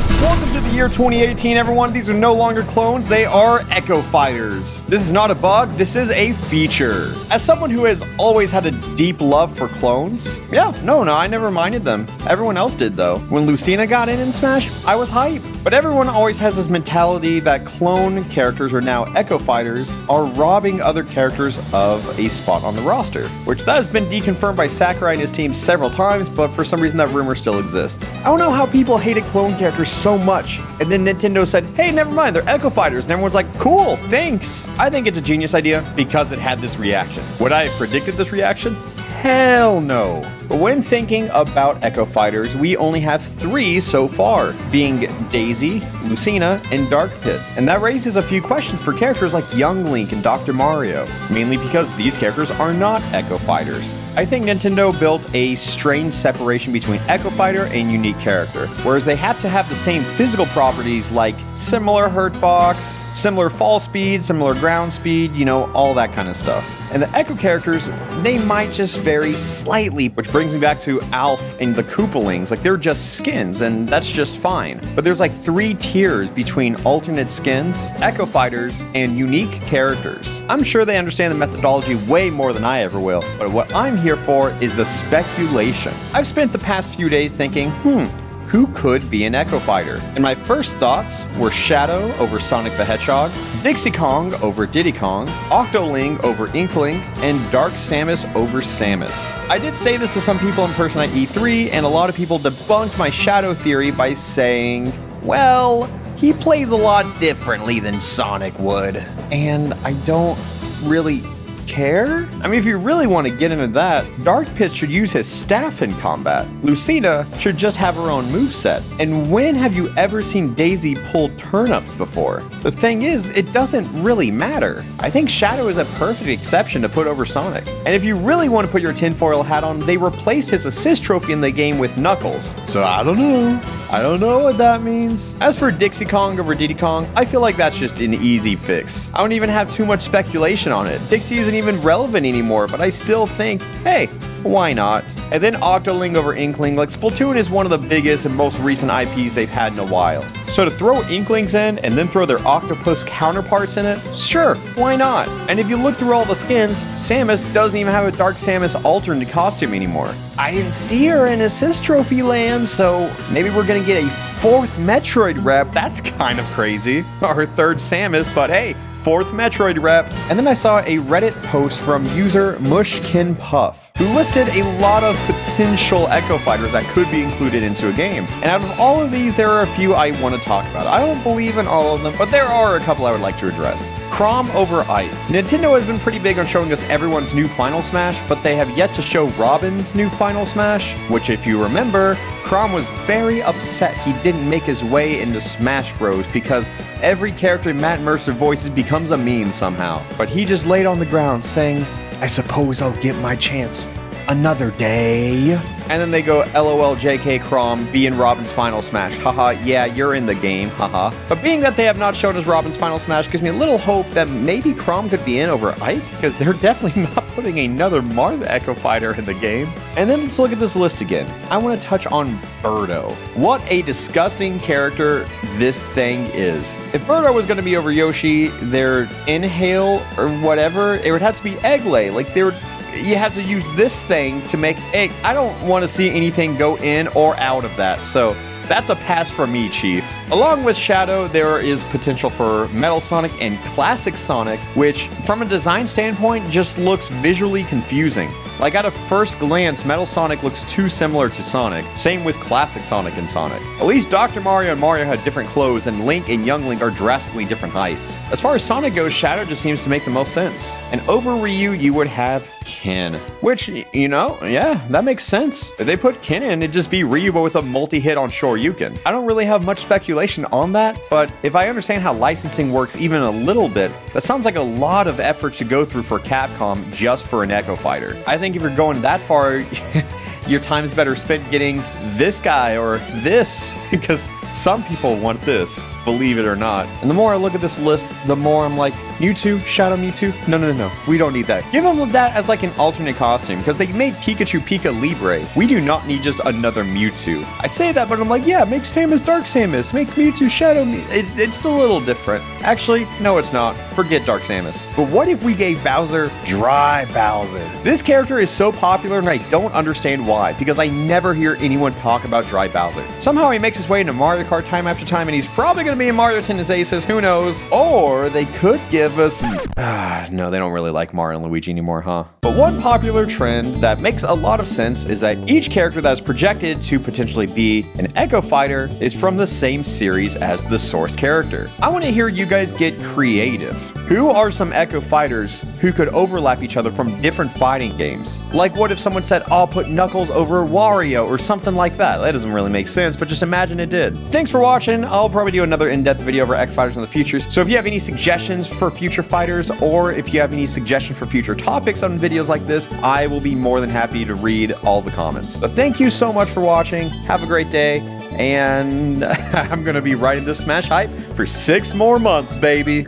Welcome to the year 2018, everyone. These are no longer clones, they are Echo Fighters. This is not a bug, this is a feature. As someone who has always had a deep love for clones, no, I never minded them. Everyone else did, though. When Lucina got in Smash, I was hype. But everyone always has this mentality that clone characters, or now Echo Fighters, are robbing other characters of a spot on the roster, which that has been deconfirmed by Sakurai and his team several times, but for some reason that rumor still exists. I don't know how people hated clone characters so much, and then Nintendo said, hey, never mind, they're Echo Fighters, and everyone's like, cool, thanks. I think it's a genius idea because it had this reaction. Would I have predicted this reaction? Hell no. But when thinking about Echo Fighters, we only have 3 so far, being Daisy, Lucina, and Dark Pit. And that raises a few questions for characters like Young Link and Dr. Mario, mainly because these characters are not Echo Fighters. I think Nintendo built a strange separation between Echo Fighter and unique character, whereas they have to have the same physical properties like similar hurt box, similar fall speed, similar ground speed, you know, all that kind of stuff. And the Echo characters, they might just vary slightly, which brings me back to Alf and the Koopalings. Like, they're just skins, and that's just fine. But there's like 3 tiers between alternate skins, Echo Fighters, and unique characters. I'm sure they understand the methodology way more than I ever will, but what I'm here for is the speculation. I've spent the past few days thinking, who could be an Echo Fighter? And my first thoughts were Shadow over Sonic the Hedgehog, Dixie Kong over Diddy Kong, Octoling over Inkling, and Dark Samus over Samus. I did say this to some people in person at E3, and a lot of people debunked my Shadow theory by saying, well, he plays a lot differently than Sonic would, and I don't really care? I mean, if you really want to get into that, Dark Pit should use his staff in combat. Lucina should just have her own moveset. And when have you ever seen Daisy pull turnips before? The thing is, it doesn't really matter. I think Shadow is a perfect exception to put over Sonic. And if you really want to put your tinfoil hat on, they replaced his assist trophy in the game with Knuckles. So I don't know. I don't know what that means. As for Dixie Kong over Diddy Kong, I feel like that's just an easy fix. I don't even have too much speculation on it. Dixie isn't even relevant anymore, but I still think, hey, why not? And then Octoling over Inkling. Like, Splatoon is one of the biggest and most recent IPs they've had in a while. So to throw Inklings in and then throw their octopus counterparts in it, sure, why not? And if you look through all the skins, Samus doesn't even have a Dark Samus alternate costume anymore. I didn't see her in Assist Trophy land, so maybe we're gonna get a 4th Metroid rep. That's kind of crazy. Or 3rd Samus, but hey, 4th Metroid rep. And then I saw a Reddit post from user Mushkin Puff, who listed a lot of potential Echo Fighters that could be included into a game. And out of all of these, there are a few I want to talk about. I don't believe in all of them, but there are a couple I would like to address. Chrom over Ike. Nintendo has been pretty big on showing us everyone's new Final Smash, but they have yet to show Robin's new Final Smash, which, if you remember, Chrom was very upset he didn't make his way into Smash Bros. Because every character Matt Mercer voices becomes a meme somehow. But he just laid on the ground saying, I suppose I'll get my chance another day. And then they go, LOL JK Chrom, be in Robin's Final Smash. Haha, yeah, you're in the game, haha. But being that they have not shown us Robin's Final Smash gives me a little hope that maybe Chrom could be in over Ike, because they're definitely not putting another Martha Echo Fighter in the game. And then let's look at this list again. I want to touch on Birdo. What a disgusting character this thing is. If Birdo was going to be over Yoshi, their Inhale or whatever, it would have to be Egglay. Like, you have to use this thing to make egg. I don't want to see anything go in or out of that, so that's a pass for me, Chief. Along with Shadow, there is potential for Metal Sonic and Classic Sonic, which, from a design standpoint, just looks visually confusing. Like, at a first glance, Metal Sonic looks too similar to Sonic. Same with Classic Sonic and Sonic. At least Dr. Mario and Mario had different clothes, and Link and Young Link are drastically different heights. As far as Sonic goes, Shadow just seems to make the most sense. And over Ryu, you would have Ken. Which, you know, yeah, that makes sense. If they put Ken in, it'd just be Ryu, but with a multi-hit on Shoryuken. I don't really have much speculation on that, but if I understand how licensing works even a little bit, that sounds like a lot of effort to go through for Capcom just for an Echo Fighter. I think if you're going that far, your time's better spent getting this guy or this, because some people want this, believe it or not. And the more I look at this list, the more I'm like, Mewtwo, Shadow Mewtwo. No. We don't need that. Give them that as like an alternate costume because they made Pikachu Pika Libre. We do not need just another Mewtwo. I say that, but I'm like, yeah, make Samus Dark Samus. Make Mewtwo Shadow Mewtwo. It's a little different. Actually, no, it's not. Forget Dark Samus. But what if we gave Bowser Dry Bowser? This character is so popular and I don't understand why, because I never hear anyone talk about Dry Bowser. Somehow he makes his way into Mario Kart time after time and he's probably going to be in Mario Tennis Aces, who knows? Or they could give us... no, they don't really like Mario and Luigi anymore, huh? But one popular trend that makes a lot of sense is that each character that is projected to potentially be an Echo Fighter is from the same series as the source character. I want to hear you guys get creative. Who are some Echo Fighters who could overlap each other from different fighting games? Like what if someone said, I'll put Knuckles over Wario or something like that? That doesn't really make sense, but just imagine it did. Thanks for watching. I'll probably do another in-depth video over Echo Fighters in the future. So if you have any suggestions for future fighters, or if you have any suggestions for future topics on videos like this, I will be more than happy to read all the comments. So thank you so much for watching. Have a great day. And I'm going to be riding this Smash hype for 6 more months, baby.